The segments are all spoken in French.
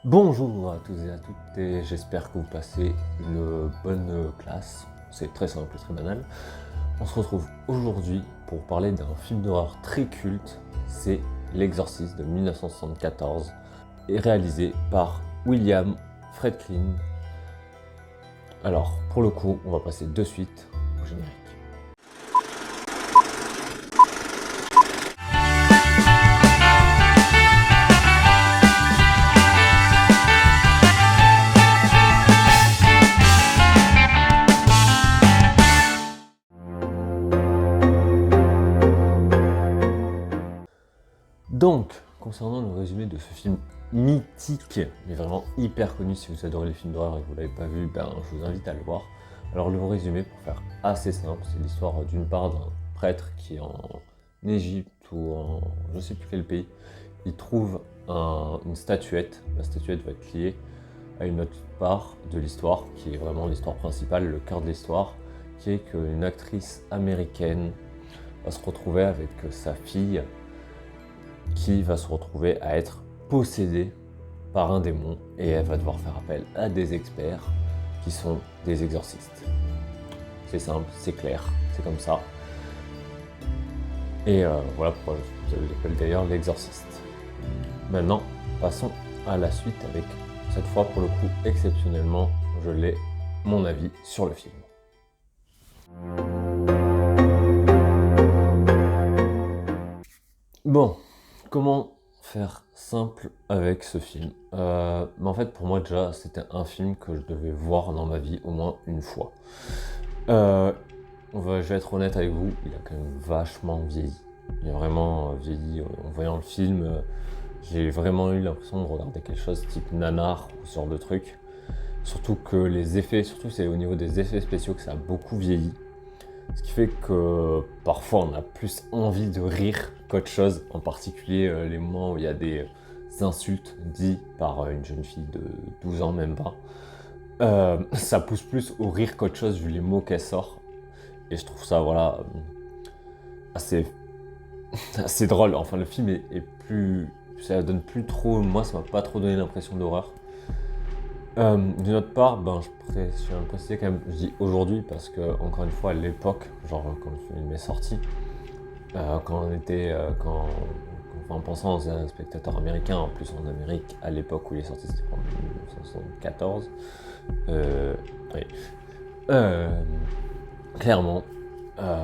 Bonjour à tous et à toutes et j'espère que vous passez une bonne classe. C'est très simple et très banal. On se retrouve aujourd'hui pour parler d'un film d'horreur très culte. C'est L'Exorciste de 1974 et réalisé par William Friedkin. Alors pour le coup, on va passer de suite au générique. Donc, concernant le résumé de ce film mythique, mais vraiment hyper connu, si vous adorez les films d'horreur et que vous ne l'avez pas vu, je vous invite à le voir. Alors le résumé, pour faire assez simple, c'est l'histoire d'une part d'un prêtre qui est en Égypte ou en je ne sais plus quel pays. Il trouve une statuette, la statuette va être liée à une autre part de l'histoire, qui est vraiment l'histoire principale, le cœur de l'histoire, qui est qu'une actrice américaine va se retrouver avec sa fille, qui va se retrouver à être possédée par un démon et elle va devoir faire appel à des experts qui sont des exorcistes. C'est simple, c'est clair, c'est comme ça. Et voilà pourquoi vous l'appelle d'ailleurs l'exorciste. Maintenant, passons à la suite avec, cette fois pour le coup, exceptionnellement, je l'ai, mon avis sur le film. Bon, comment faire simple avec ce film? En fait, pour moi déjà, c'était un film que je devais voir dans ma vie au moins une fois. Je vais être honnête avec vous, il a quand même vachement vieilli. Il a vraiment vieilli. En voyant le film, j'ai vraiment eu l'impression de regarder quelque chose type nanar ou ce genre de truc. Surtout que les effets, surtout c'est au niveau des effets spéciaux que ça a beaucoup vieilli. Ce qui fait que parfois on a plus envie de rire qu'autre chose, en particulier les moments où il y a des insultes dites par une jeune fille de 12 ans, même pas. Ça pousse plus au rire qu'autre chose vu les mots qu'elle sort. Et je trouve ça voilà assez, assez drôle. Enfin le film est plus. Ça donne plus trop. Moi ça m'a pas trop donné l'impression d'horreur. D'une autre part, je tiens à le préciser quand même, je dis aujourd'hui parce que, encore une fois, à l'époque, genre quand le film est sorti, quand on était, en pensant aux spectateurs américains, en plus en Amérique, à l'époque où il est sorti, c'était en 1974, oui. Clairement,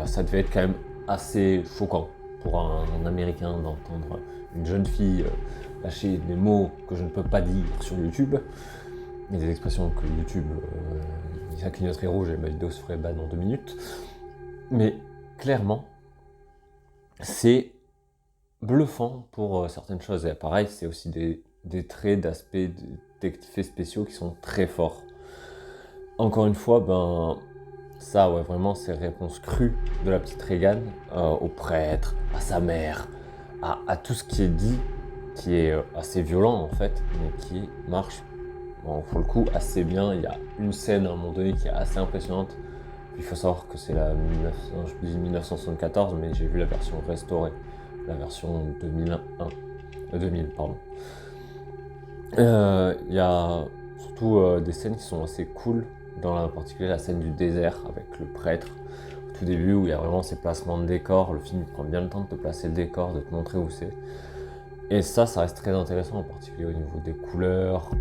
ça devait être quand même assez choquant pour un Américain d'entendre une jeune fille lâcher des mots que je ne peux pas dire sur YouTube. Il y a des expressions que YouTube, ça clignoterait rouge et ma vidéo se ferait ban en 2 minutes. Mais clairement, c'est bluffant pour certaines choses. Et pareil, c'est aussi des traits d'aspect d'effets spéciaux qui sont très forts. Encore une fois, ça, ouais, vraiment, c'est réponse crue de la petite Regan au prêtre, à sa mère, à tout ce qui est dit, qui est assez violent en fait, mais qui marche. Bon, pour le coup, assez bien. Il y a une scène à un moment donné qui est assez impressionnante. Il faut savoir que c'est la 1974, mais j'ai vu la version restaurée, la version 2000, pardon. Il y a surtout des scènes qui sont assez cool, en particulier la scène du désert avec le prêtre, au tout début où il y a vraiment ces placements de décor. Le film prend bien le temps de te placer le décor, de te montrer où c'est. Et ça reste très intéressant, en particulier au niveau des couleurs,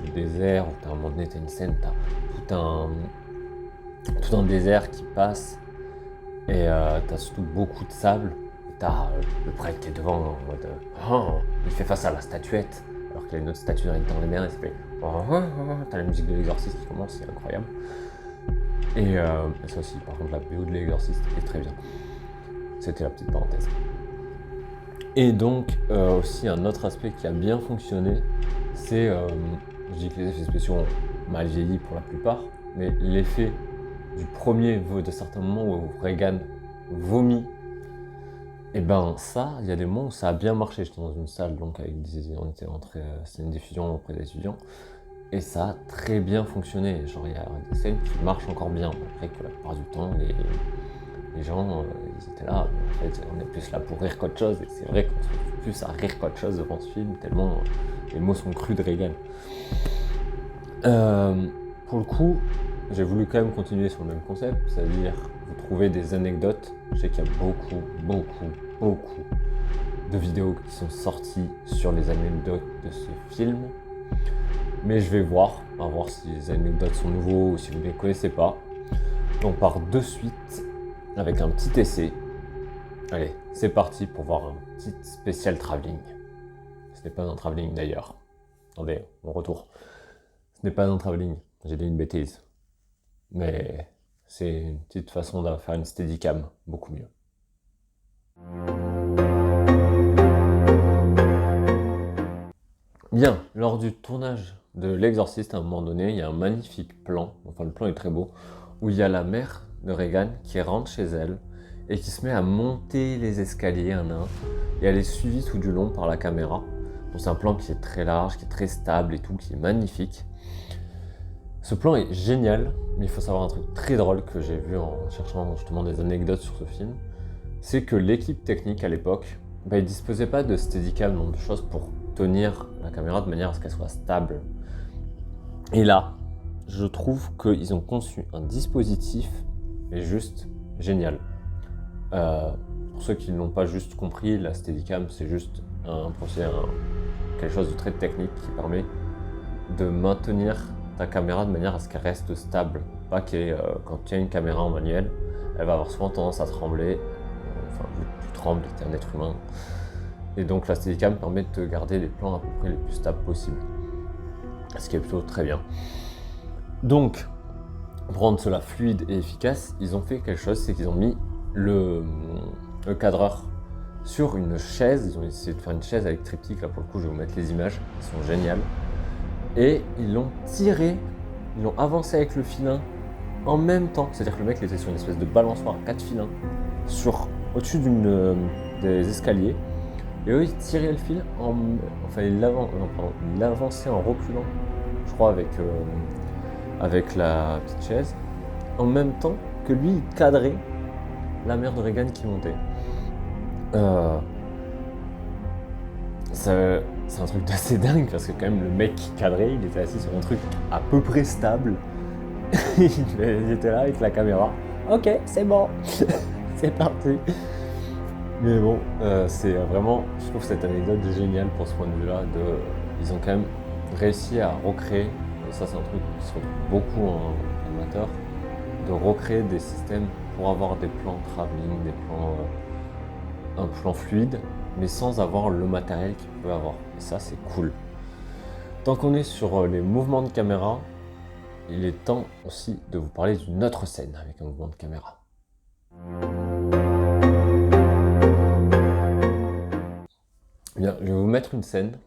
du désert, où à un moment donné, t'as une scène, t'as tout un désert qui passe, et t'as surtout beaucoup de sable. T'as le prêtre qui est devant, en mode il fait face à la statuette, alors qu'il y a une autre statuette dans les mers, et ça fait t'as la musique de l'exorciste qui commence, c'est incroyable. Et ça aussi, par contre, la BO de l'exorciste est très bien. C'était la petite parenthèse. Et donc, aussi un autre aspect qui a bien fonctionné, c'est, je dis que les effets spéciaux ont mal vieilli pour la plupart, mais l'effet du premier, de certains moments où Regan vomit, et ça, il y a des moments où ça a bien marché. J'étais dans une salle, donc on était rentré, c'était une diffusion auprès des étudiants, et ça a très bien fonctionné. Genre, il y a des scènes qui marchent encore bien, après que la plupart du temps, les les gens, ils étaient là, mais en fait, on est plus là pour rire qu'autre chose, et c'est vrai qu'on se retrouve plus à rire qu'autre chose devant ce film, tellement les mots sont crus de Reagan. Pour le coup, j'ai voulu quand même continuer sur le même concept, c'est-à-dire vous trouvez des anecdotes. Je sais qu'il y a beaucoup de vidéos qui sont sorties sur les anecdotes de ce film, mais je vais voir, on va voir si les anecdotes sont nouveaux ou si vous ne les connaissez pas. On part de suite avec un petit essai. Allez, c'est parti pour voir un petit spécial travelling. Ce n'est pas un travelling d'ailleurs. Attendez, mon retour. Ce n'est pas un travelling, j'ai dit une bêtise. Mais c'est une petite façon de faire une steadicam, beaucoup mieux. Bien, lors du tournage de L'Exorciste, à un moment donné, il y a un magnifique plan, enfin le plan est très beau, où il y a la mère de Regan qui rentre chez elle et qui se met à monter les escaliers un à un, et elle est suivie tout du long par la caméra. Donc c'est un plan qui est très large, qui est très stable et tout, qui est magnifique. Ce plan est génial, mais il faut savoir un truc très drôle que j'ai vu en cherchant justement des anecdotes sur ce film, c'est que l'équipe technique à l'époque, ils disposaient pas de steadicam, donc de choses pour tenir la caméra de manière à ce qu'elle soit stable. Et là, je trouve qu'ils ont conçu un dispositif mais juste génial. Pour ceux qui ne l'ont pas juste compris, la steadicam c'est juste un procédé, quelque chose de très technique qui permet de maintenir ta caméra de manière à ce qu'elle reste stable. Pas que quand tu as une caméra en manuel, elle va avoir souvent tendance à trembler. Enfin, tu trembles, tu es un être humain. Et donc la steadicam permet de te garder les plans à peu près les plus stables possibles. Ce qui est plutôt très bien. Donc, pour rendre cela fluide et efficace, ils ont fait quelque chose, c'est qu'ils ont mis le cadreur sur une chaise. Ils ont essayé de faire une chaise avec triptyque, là pour le coup je vais vous mettre les images, elles sont géniales. Et ils l'ont tiré, ils l'ont avancé avec le filin en même temps. C'est-à-dire que le mec il était sur une espèce de balançoire à 4 filins au-dessus des escaliers. Et eux ils tiraient le fil ils l'avançaient en reculant, je crois avec la petite chaise, en même temps que lui il cadrait la mère de Regan qui montait. C'est un truc d'assez dingue parce que quand même le mec qui cadrait, il était assis sur un truc à peu près stable. Il était là avec la caméra. Ok, c'est bon, c'est parti. Mais bon, c'est vraiment, je trouve cette anecdote géniale pour ce point de vue-là. Ils ont quand même réussi à recréer, et ça c'est un truc qui se retrouve beaucoup en amateur, de recréer des systèmes pour avoir des plans travelling, un plan fluide, mais sans avoir le matériel qu'il peut avoir. Et ça, c'est cool. Tant qu'on est sur les mouvements de caméra, il est temps aussi de vous parler d'une autre scène avec un mouvement de caméra. Bien, je vais vous mettre une scène,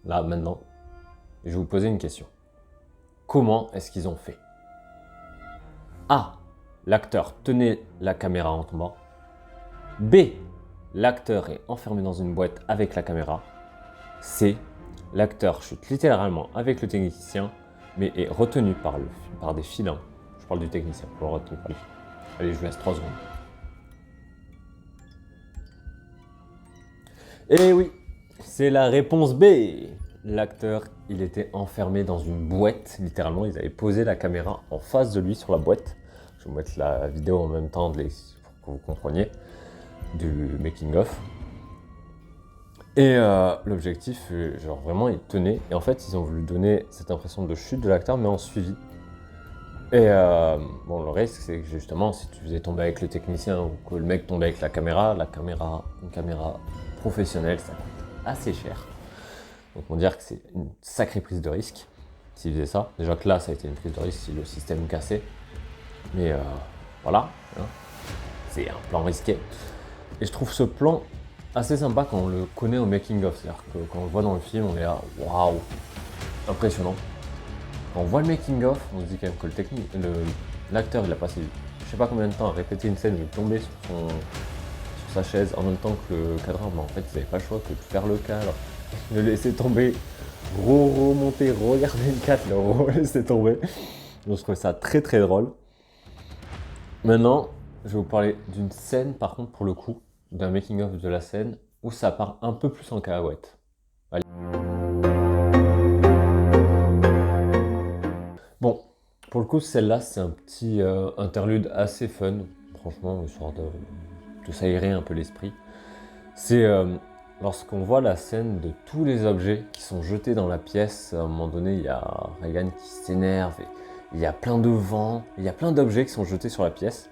là, maintenant, et je vais vous poser une question. Comment est-ce qu'ils ont fait? A. L'acteur tenait la caméra en tombant. B. L'acteur est enfermé dans une boîte avec la caméra. C. L'acteur chute littéralement avec le technicien, mais est retenu par des filins. Je parle du technicien, pour le retenir par les filins. Allez, je vous laisse 3 secondes. Et oui, c'est la réponse B. L'acteur, il était enfermé dans une boîte, littéralement. Ils avaient posé la caméra en face de lui sur la boîte. Je vais vous mettre la vidéo en même temps pour que vous compreniez du making-of. Et l'objectif, genre vraiment, il tenait. Et en fait, ils ont voulu donner cette impression de chute de l'acteur, mais en suivi. Et bon, le risque, c'est que justement, si tu faisais tomber avec le technicien ou que le mec tombait avec une caméra professionnelle, ça coûte assez cher. Donc on va dire que c'est une sacrée prise de risque s'il faisait ça. Déjà que là, ça a été une prise de risque si le système cassait. Mais voilà, hein, c'est un plan risqué. Et je trouve ce plan assez sympa quand on le connaît au making-of. C'est-à-dire que quand on le voit dans le film, on est là, waouh, impressionnant. Quand on voit le making-of, on se dit quand même que l'acteur, il a passé je sais pas combien de temps à répéter une scène, il est tombé sur sa chaise en même temps que le cadreur. Mais en fait, ils n'avaient pas le choix que de faire le cadre, le laisser tomber, remonter, regarder le cadre, le laisser tomber. Donc je trouvais ça très très drôle. Maintenant, je vais vous parler d'une scène, par contre, pour le coup, d'un making-of de la scène, où ça part un peu plus en cacahuète. Allez. Bon, pour le coup, celle-là, c'est un petit interlude assez fun, franchement, histoire de s'aérer un peu l'esprit. C'est lorsqu'on voit la scène de tous les objets qui sont jetés dans la pièce. À un moment donné, il y a Reagan qui s'énerve, et il y a plein de vent, il y a plein d'objets qui sont jetés sur la pièce.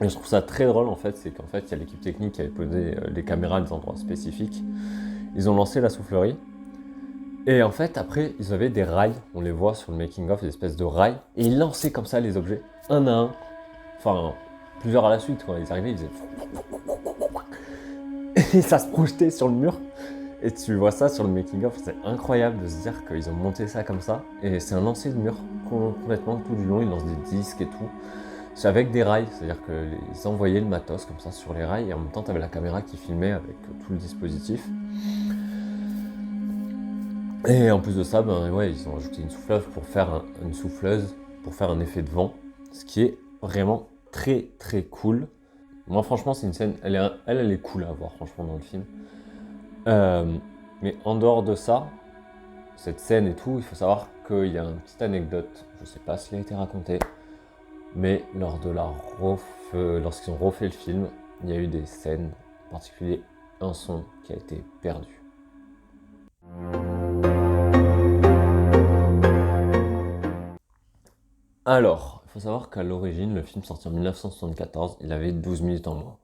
Et je trouve ça très drôle en fait, c'est qu'en fait, il y a l'équipe technique qui avait posé les caméras à des endroits spécifiques. Ils ont lancé la soufflerie. Et en fait, après, ils avaient des rails, on les voit sur le making-of, des espèces de rails, et ils lançaient comme ça les objets, un à un, enfin, plusieurs à la suite, quand ils arrivaient, ils faisaient... Et ça se projetait sur le mur, et tu vois ça sur le making-of, c'est incroyable de se dire qu'ils ont monté ça comme ça, et c'est un lancer de mur complètement tout du long, ils lancent des disques et tout, c'est avec des rails, c'est-à-dire qu'ils envoyaient le matos comme ça sur les rails, et en même temps, tu avais la caméra qui filmait avec tout le dispositif. Et en plus de ça, ben ouais, ils ont ajouté une souffleuse pour faire un effet de vent, ce qui est vraiment très très cool. Moi franchement c'est une scène, elle est cool à voir franchement dans le film. Mais en dehors de ça, cette scène et tout, il faut savoir qu'il y a une petite anecdote, je sais pas si elle a été racontée, mais lorsqu'ils ont refait le film, il y a eu des scènes, en particulier un son qui a été perdu. Alors, il faut savoir qu'à l'origine, le film sorti en 1974, il avait 12 minutes en moins.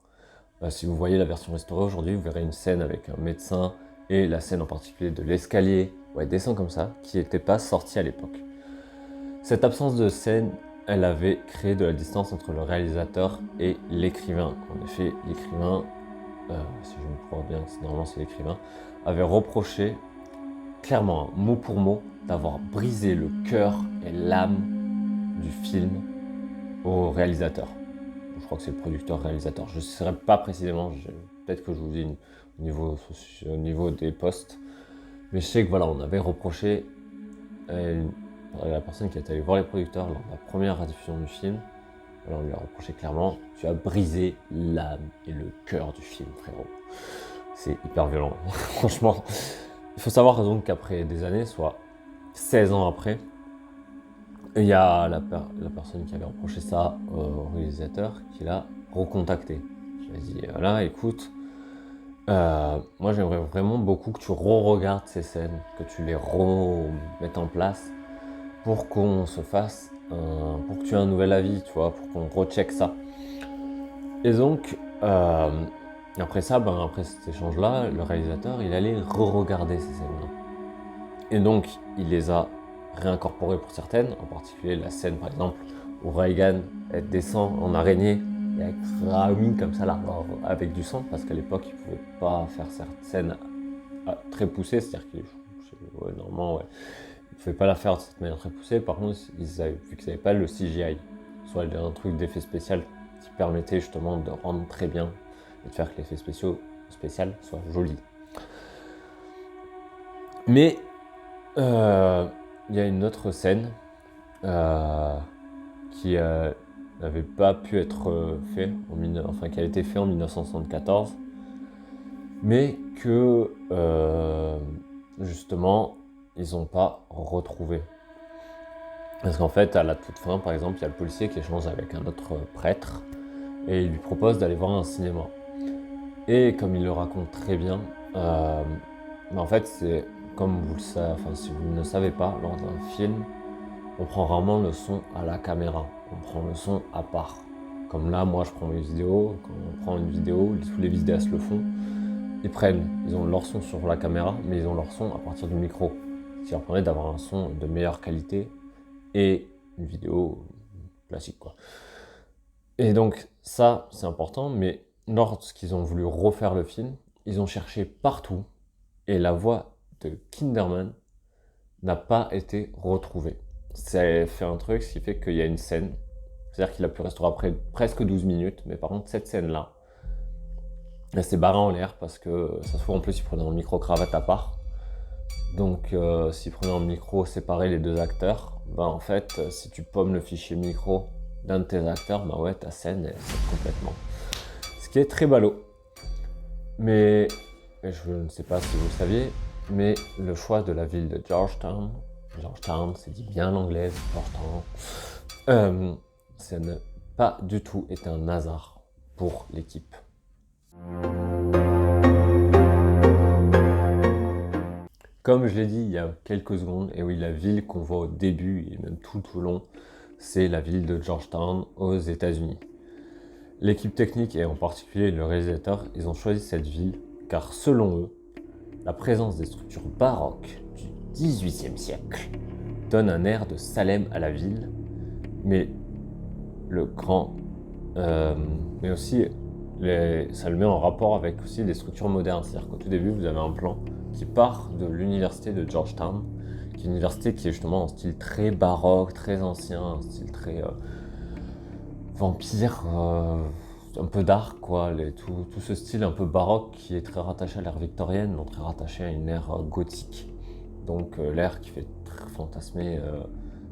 Si vous voyez la version restaurée aujourd'hui, vous verrez une scène avec un médecin et la scène en particulier de l'escalier, où elle descend comme ça, qui n'était pas sortie à l'époque. Cette absence de scène, elle avait créé de la distance entre le réalisateur et l'écrivain. En effet, l'écrivain, si je me crois bien, normalement c'est l'écrivain, avait reproché clairement, mot pour mot, d'avoir brisé le cœur et l'âme du film au réalisateur. Je crois que c'est le producteur-réalisateur. Je ne saurais pas précisément, peut-être que je vous dis au niveau des postes, mais je sais que voilà, on avait reproché à la personne qui est allée voir les producteurs lors de la première diffusion du film. Alors on lui a reproché clairement, tu as brisé l'âme et le cœur du film, frérot. C'est hyper violent, franchement. Il faut savoir donc qu'après des années, soit 16 ans après, il y a la personne qui avait reproché ça au réalisateur qui l'a recontacté. Je lui ai dit, voilà, écoute, moi j'aimerais vraiment beaucoup que tu re-regardes ces scènes, que tu les remettes en place pour qu'on se fasse, pour que tu aies un nouvel avis, tu vois, pour qu'on recheck ça. Et donc, après ça, après cet échange-là, le réalisateur, il allait re-regarder ces scènes-là. Et donc, il les a réincorporées pour certaines, en particulier la scène par exemple où Reagan descend en araignée et elle crame comme ça là, avec du sang, parce qu'à l'époque il ne pouvait pas faire cette scène très poussée, c'est-à-dire qu'il normalement il ne pouvait pas la faire de cette manière très poussée. Par contre, vu qu'ils n'avaient pas le CGI, soit un truc d'effet spécial qui permettait justement de rendre très bien et de faire que l'effet spécial soit joli. Mais il y a une autre scène qui n'avait pas pu être faite, qui a été faite en 1974, mais que justement ils n'ont pas retrouvé. Parce qu'en fait, à la toute fin, par exemple, il y a le policier qui échange avec un autre prêtre et il lui propose d'aller voir un cinéma. Et comme il le raconte très bien, en fait, c'est comme vous le savez, si vous ne le savez pas, lors d'un film, on prend rarement le son à la caméra, on prend le son à part. Comme là, moi je prends mes vidéos, quand on prend une vidéo, tous les vidéastes le font, ils ont leur son sur la caméra, mais ils ont leur son à partir du micro. Ce qui leur permet d'avoir un son de meilleure qualité et une vidéo classique, quoi. Et donc ça, c'est important, mais lorsqu'ils ont voulu refaire le film, ils ont cherché partout et la voix de Kinderman n'a pas été retrouvée. Ça fait un truc, ce qui fait qu'il y a une scène, c'est-à-dire qu'il a pu rester après presque 12 minutes, mais par contre cette scène-là, elle s'est barrée en l'air parce que ça se trouve en plus il prenait un micro-cravate à part. Donc s'il prenait un micro séparé les deux acteurs, en fait si tu pommes le fichier micro d'un de tes acteurs, bah ouais, ta scène, elle saute complètement. Ce qui est très ballot. Mais je ne sais pas si vous le saviez, mais le choix de la ville de Georgetown, c'est dit bien l'anglais, Georgetown, ça n'a pas du tout été un hasard pour l'équipe. Comme je l'ai dit il y a quelques secondes, et oui, la ville qu'on voit au début et même tout au long, c'est la ville de Georgetown aux États-Unis. L'équipe technique et en particulier le réalisateur, ils ont choisi cette ville car selon eux, la présence des structures baroques du XVIIIe siècle donne un air de Salem à la ville, mais mais aussi ça le met en rapport avec aussi des structures modernes. C'est-à-dire qu'au tout début, vous avez un plan qui part de l'université de Georgetown, qui est une université qui est justement en style très baroque, très ancien, un style très vampire, un peu dark, quoi. Tout ce style un peu baroque qui est très rattaché à l'ère victorienne, donc très rattaché à une ère gothique. Donc l'ère qui fait fantasmer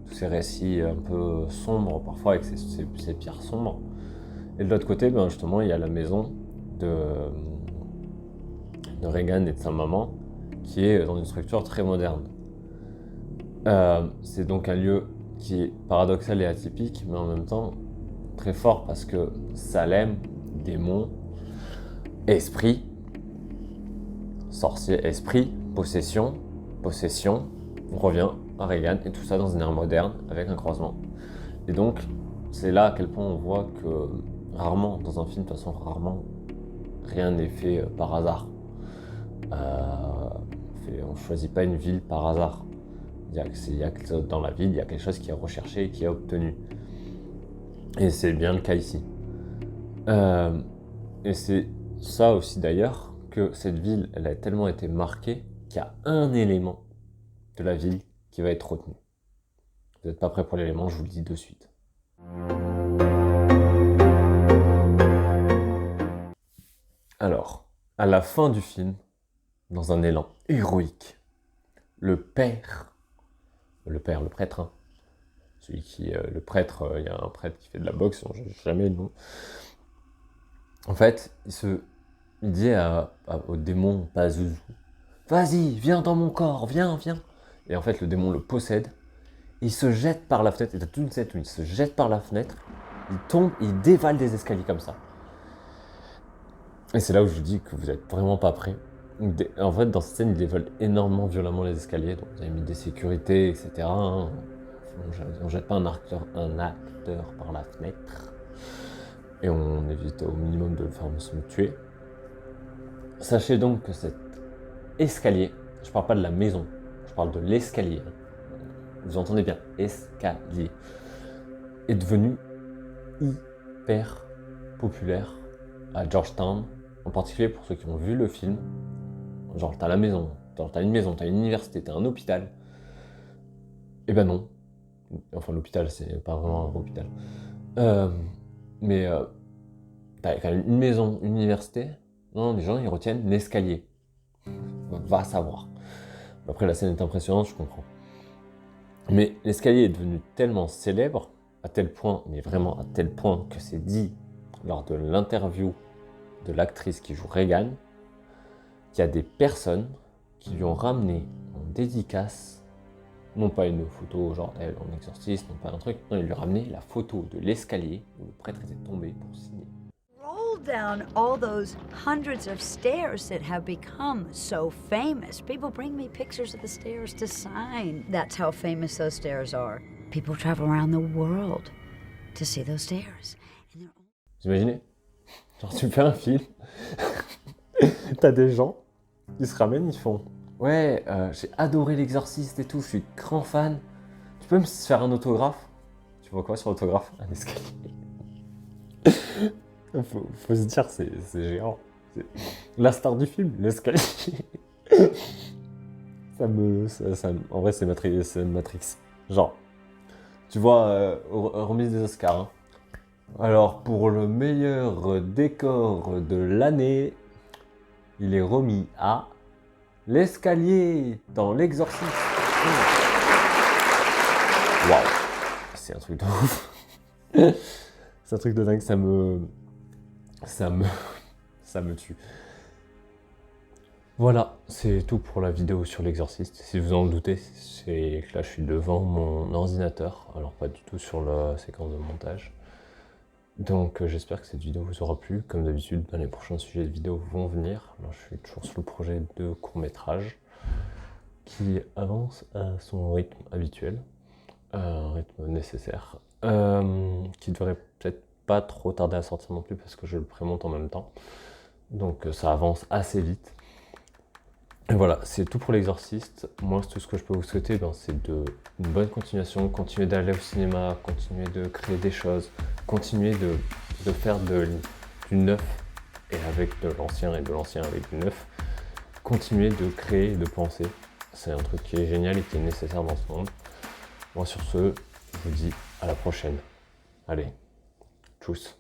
tous ces récits un peu sombres, parfois avec ces pierres sombres. Et de l'autre côté, ben justement, il y a la maison de Reagan et de sa maman, qui est dans une structure très moderne. C'est donc un lieu qui est paradoxal et atypique, mais en même temps très fort parce que Salem, démon, esprit, sorcier, esprit, possession, on revient à Reagan et tout ça dans une ère moderne avec un croisement. Et donc, c'est là à quel point on voit que rarement, dans un film, de toute façon, rarement, rien n'est fait par hasard. On ne choisit pas une ville par hasard. Dans la ville, il y a quelque chose qui est recherché et qui est obtenu. Et c'est bien le cas ici. Et c'est ça aussi d'ailleurs, que cette ville, elle a tellement été marquée qu'il y a un élément de la ville qui va être retenu. Vous n'êtes pas prêts pour l'élément, je vous le dis de suite. Alors, à la fin du film, dans un élan héroïque, le prêtre, hein, le prêtre, il y a un prêtre qui fait de la boxe, je ne sais jamais le nom. En fait, il dit au démon Pazuzu, vas-y, viens dans mon corps, viens. Et en fait, le démon le possède, il se jette par la fenêtre, et t'as toute une scène où il se jette par la fenêtre, il tombe, il dévale des escaliers comme ça. Et c'est là où je vous dis que vous n'êtes vraiment pas prêts. En fait, dans cette scène, il dévale énormément violemment les escaliers, donc vous avez mis des sécurités, etc. Hein. On ne jette pas un acteur par la fenêtre. Et on évite au minimum de le faire se tuer. Sachez donc que cet escalier, je parle pas de la maison, je parle de l'escalier. Vous entendez bien, escalier, est devenu hyper populaire à Georgetown, en particulier pour ceux qui ont vu le film. Genre t'as la maison, t'as une maison, t'as une université, t'as un hôpital. Eh ben non. Enfin l'hôpital c'est pas vraiment un hôpital. Mais t'as quand même une maison, une université. Non, les gens ils retiennent l'escalier. Va savoir. Après la scène est impressionnante, je comprends. Mais l'escalier est devenu tellement célèbre, à tel point, mais vraiment à tel point que c'est dit lors de l'interview de l'actrice qui joue Reagan, qu'il y a des personnes qui lui ont ramené en dédicace, non pas une photo genre d'elle en exorcisme, non pas un truc, non, il lui a ramené la photo de l'escalier où le prêtre était tombé pour signer. Roll down all those hundreds of stairs that have become so famous. People bring me pictures of the stairs to sign. That's how famous those stairs are. People travel around the world to see those stairs. Vous imaginez? Genre tu fais un film, t'as des gens qui se ramènent, ils font ouais, j'ai adoré l'exorciste et tout, je suis grand fan. Tu peux me faire un autographe? Tu vois quoi sur l'autographe? Un escalier. faut se dire, c'est géant. C'est la star du film, l'escalier. En vrai, c'est Matrix. Genre, tu vois, remise des Oscars. Hein. Alors, pour le meilleur décor de l'année, il est remis à l'escalier dans l'exorcisme. Waouh, c'est un truc de ouf. C'est un truc de dingue, ça me tue. Voilà, c'est tout pour la vidéo sur l'exorciste. Si vous en doutez, c'est que là je suis devant mon ordinateur, alors pas du tout sur la séquence de montage. Donc j'espère que cette vidéo vous aura plu. Comme d'habitude, les prochains sujets de vidéo vont venir. Alors, je suis toujours sur le projet de court-métrage qui avance à son rythme habituel, un rythme nécessaire, qui devrait peut-être pas trop tarder à sortir non plus parce que je le prémonte en même temps. Donc ça avance assez vite. Et voilà, c'est tout pour l'exorciste. Moi, tout ce que je peux vous souhaiter, c'est une bonne continuation, continuer d'aller au cinéma, continuer de créer des choses, continuer de faire du neuf et avec de l'ancien et de l'ancien avec du neuf. Continuer de créer et de penser. C'est un truc qui est génial et qui est nécessaire dans ce monde. Moi, sur ce, je vous dis à la prochaine. Allez, tchuss.